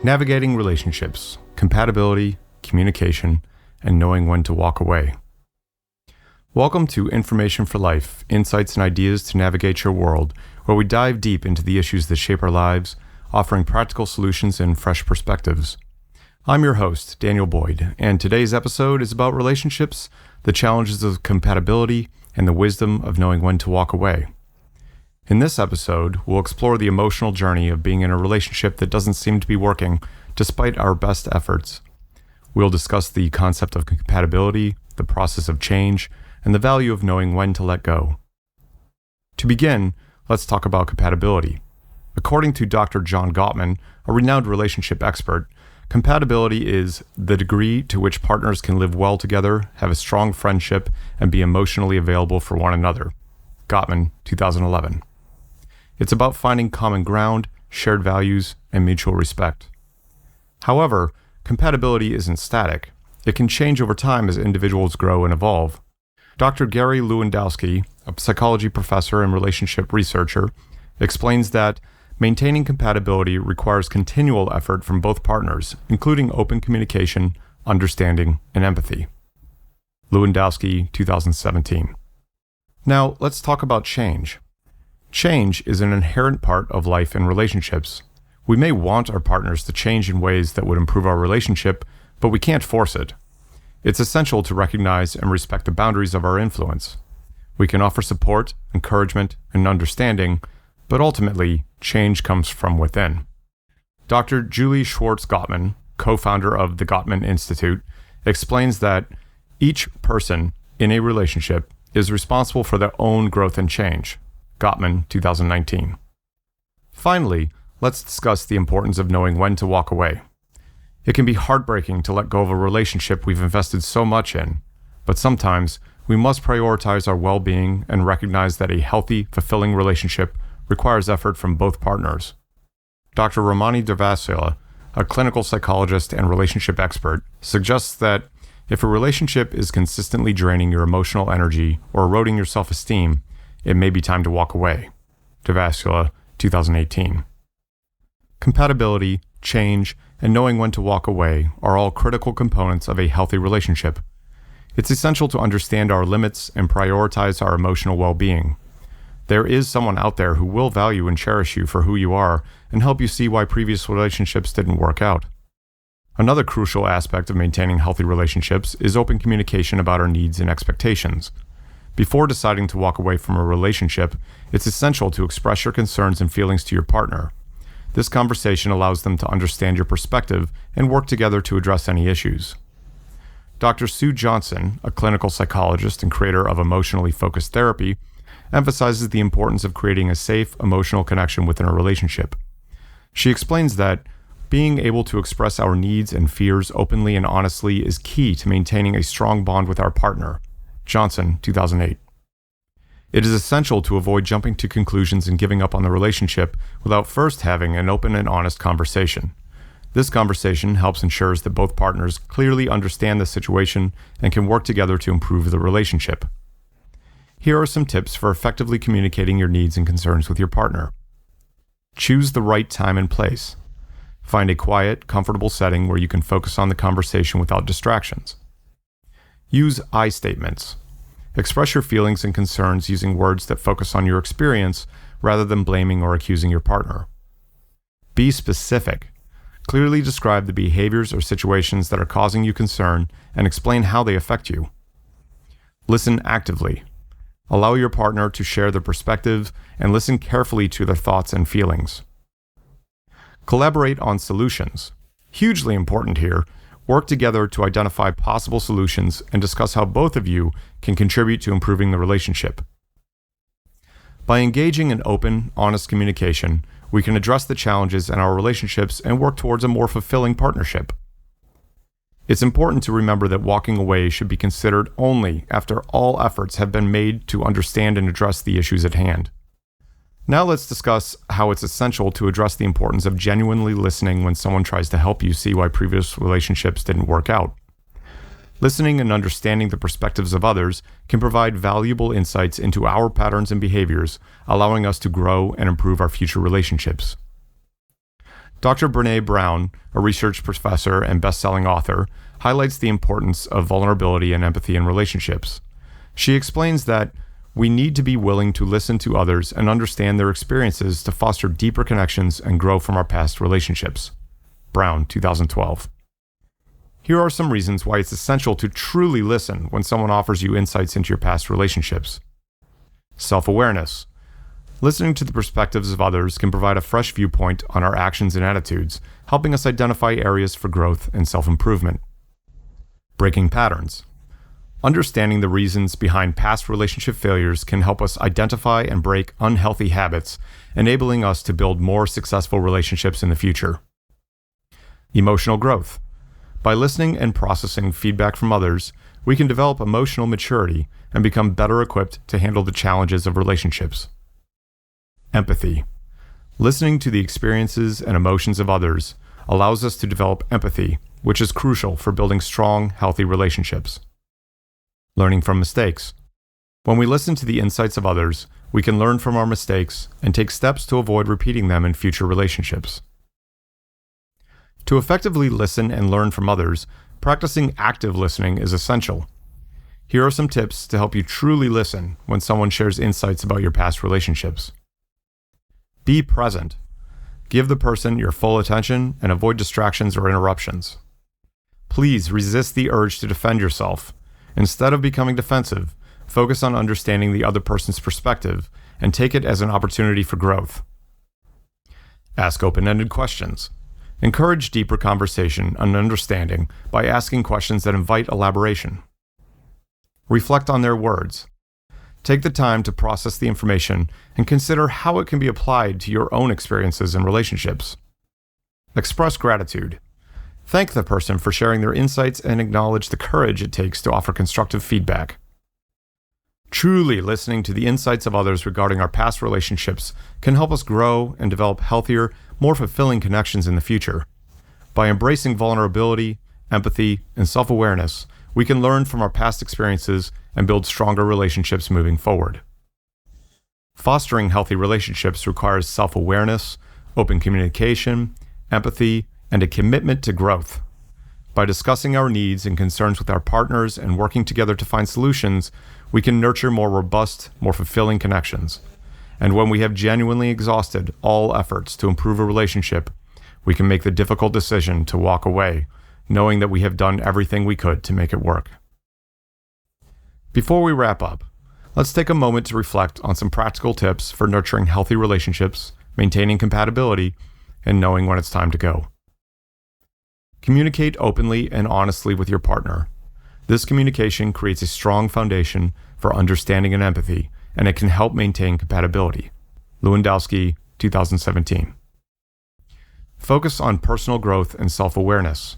Navigating relationships, compatibility, communication, and knowing when to walk away. Welcome to Information for Life, insights and ideas to navigate your world, where we dive deep into the issues that shape our lives, offering practical solutions and fresh perspectives. I'm your host, Daniel Boyd, and today's episode is about relationships, the challenges of compatibility, and the wisdom of knowing when to walk away. In this episode, we'll explore the emotional journey of being in a relationship that doesn't seem to be working despite our best efforts. We'll discuss the concept of compatibility, the process of change, and the value of knowing when to let go. To begin, let's talk about compatibility. According to Dr. John Gottman, a renowned relationship expert, compatibility is the degree to which partners can live well together, have a strong friendship, and be emotionally available for one another. Gottman, 2011. It's about finding common ground, shared values, and mutual respect. However, compatibility isn't static. It can change over time as individuals grow and evolve. Dr. Gary Lewandowski, a psychology professor and relationship researcher, explains that maintaining compatibility requires continual effort from both partners, including open communication, understanding, and empathy. Lewandowski, 2017. Now, let's talk about change. Change is an inherent part of life and relationships. We may want our partners to change in ways that would improve our relationship, but we can't force it. It's essential to recognize and respect the boundaries of our influence. We can offer support, encouragement, and understanding, but ultimately, change comes from within. Dr. Julie Schwartz Gottman, co-founder of the Gottman Institute, explains that each person in a relationship is responsible for their own growth and change. Gottman, 2019. Finally, let's discuss the importance of knowing when to walk away. It can be heartbreaking to let go of a relationship we've invested so much in, but sometimes we must prioritize our well-being and recognize that a healthy, fulfilling relationship requires effort from both partners. Dr. Durvasula, a clinical psychologist and relationship expert, suggests that if a relationship is consistently draining your emotional energy or eroding your self-esteem, it may be time to walk away. Durvasula, 2018. Compatibility, change, and knowing when to walk away are all critical components of a healthy relationship. It's essential to understand our limits and prioritize our emotional well-being. There is someone out there who will value and cherish you for who you are and help you see why previous relationships didn't work out. Another crucial aspect of maintaining healthy relationships is open communication about our needs and expectations. Before deciding to walk away from a relationship, it's essential to express your concerns and feelings to your partner. This conversation allows them to understand your perspective and work together to address any issues. Dr. Sue Johnson, a clinical psychologist and creator of emotionally focused therapy, emphasizes the importance of creating a safe, emotional connection within a relationship. She explains that being able to express our needs and fears openly and honestly is key to maintaining a strong bond with our partner. Johnson, 2008. It is essential to avoid jumping to conclusions and giving up on the relationship without first having an open and honest conversation. This conversation helps ensure that both partners clearly understand the situation and can work together to improve the relationship. Here are some tips for effectively communicating your needs and concerns with your partner. Choose the right time and place. Find a quiet, comfortable setting where you can focus on the conversation without distractions. Use I statements. Express your feelings and concerns using words that focus on your experience rather than blaming or accusing your partner. Be specific. Clearly describe the behaviors or situations that are causing you concern and explain how they affect you. Listen actively. Allow your partner to share their perspective and listen carefully to their thoughts and feelings. Collaborate on solutions. Hugely important here. Work together to identify possible solutions and discuss how both of you can contribute to improving the relationship. By engaging in open, honest communication, we can address the challenges in our relationships and work towards a more fulfilling partnership. It's important to remember that walking away should be considered only after all efforts have been made to understand and address the issues at hand. Now let's discuss how it's essential to address the importance of genuinely listening when someone tries to help you see why previous relationships didn't work out. Listening and understanding the perspectives of others can provide valuable insights into our patterns and behaviors, allowing us to grow and improve our future relationships. Dr. Brené Brown, a research professor and best-selling author, highlights the importance of vulnerability and empathy in relationships. She explains that we need to be willing to listen to others and understand their experiences to foster deeper connections and grow from our past relationships. Brown, 2012. Here are some reasons why it's essential to truly listen when someone offers you insights into your past relationships. Self-awareness. Listening to the perspectives of others can provide a fresh viewpoint on our actions and attitudes, helping us identify areas for growth and self-improvement. Breaking patterns. Understanding the reasons behind past relationship failures can help us identify and break unhealthy habits, enabling us to build more successful relationships in the future. Emotional growth. By listening and processing feedback from others, we can develop emotional maturity and become better equipped to handle the challenges of relationships. Empathy. Listening to the experiences and emotions of others allows us to develop empathy, which is crucial for building strong, healthy relationships. Learning from mistakes. When we listen to the insights of others, we can learn from our mistakes and take steps to avoid repeating them in future relationships. To effectively listen and learn from others, practicing active listening is essential. Here are some tips to help you truly listen when someone shares insights about your past relationships. Be present. Give the person your full attention and avoid distractions or interruptions. Please resist the urge to defend yourself. Instead of becoming defensive, focus on understanding the other person's perspective and take it as an opportunity for growth. Ask open-ended questions. Encourage deeper conversation and understanding by asking questions that invite elaboration. Reflect on their words. Take the time to process the information and consider how it can be applied to your own experiences and relationships. Express gratitude. Thank the person for sharing their insights and acknowledge the courage it takes to offer constructive feedback. Truly listening to the insights of others regarding our past relationships can help us grow and develop healthier, more fulfilling connections in the future. By embracing vulnerability, empathy, and self-awareness, we can learn from our past experiences and build stronger relationships moving forward. Fostering healthy relationships requires self-awareness, open communication, empathy, and a commitment to growth. By discussing our needs and concerns with our partners and working together to find solutions, we can nurture more robust, more fulfilling connections. And when we have genuinely exhausted all efforts to improve a relationship, we can make the difficult decision to walk away, knowing that we have done everything we could to make it work. Before we wrap up, let's take a moment to reflect on some practical tips for nurturing healthy relationships, maintaining compatibility, and knowing when it's time to go. Communicate openly and honestly with your partner. This communication creates a strong foundation for understanding and empathy, and it can help maintain compatibility. Lewandowski, 2017. Focus on personal growth and self-awareness.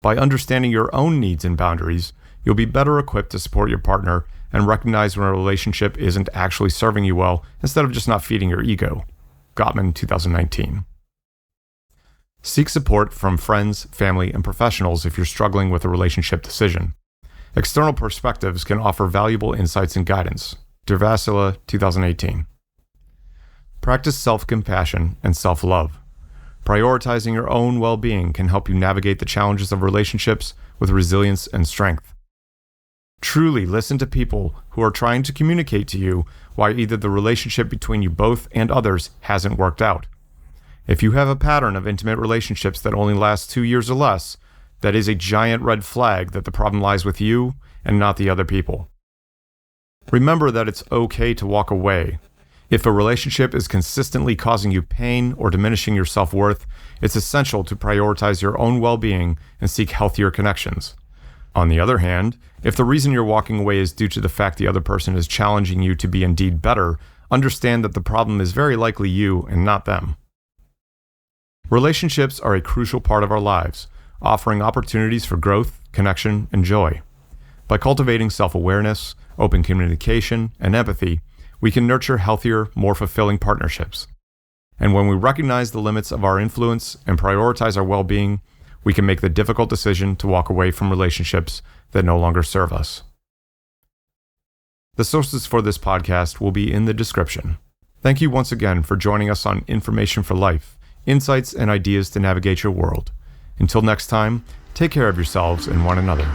By understanding your own needs and boundaries, you'll be better equipped to support your partner and recognize when a relationship isn't actually serving you well instead of just not feeding your ego. Gottman, 2019. Seek support from friends, family, and professionals if you're struggling with a relationship decision. External perspectives can offer valuable insights and guidance. Durvasula, 2018. Practice self-compassion and self-love. Prioritizing your own well-being can help you navigate the challenges of relationships with resilience and strength. Truly listen to people who are trying to communicate to you why either the relationship between you both and others hasn't worked out. If you have a pattern of intimate relationships that only last 2 years or less, that is a giant red flag that the problem lies with you and not the other people. Remember that it's okay to walk away. If a relationship is consistently causing you pain or diminishing your self-worth, it's essential to prioritize your own well-being and seek healthier connections. On the other hand, if the reason you're walking away is due to the fact the other person is challenging you to be indeed better, understand that the problem is very likely you and not them. Relationships are a crucial part of our lives, offering opportunities for growth, connection, and joy. By cultivating self-awareness, open communication, and empathy, we can nurture healthier, more fulfilling partnerships. And when we recognize the limits of our influence and prioritize our well-being, we can make the difficult decision to walk away from relationships that no longer serve us. The sources for this podcast will be in the description. Thank you once again for joining us on Information for Life, insights and ideas to navigate your world. Until next time, take care of yourselves and one another.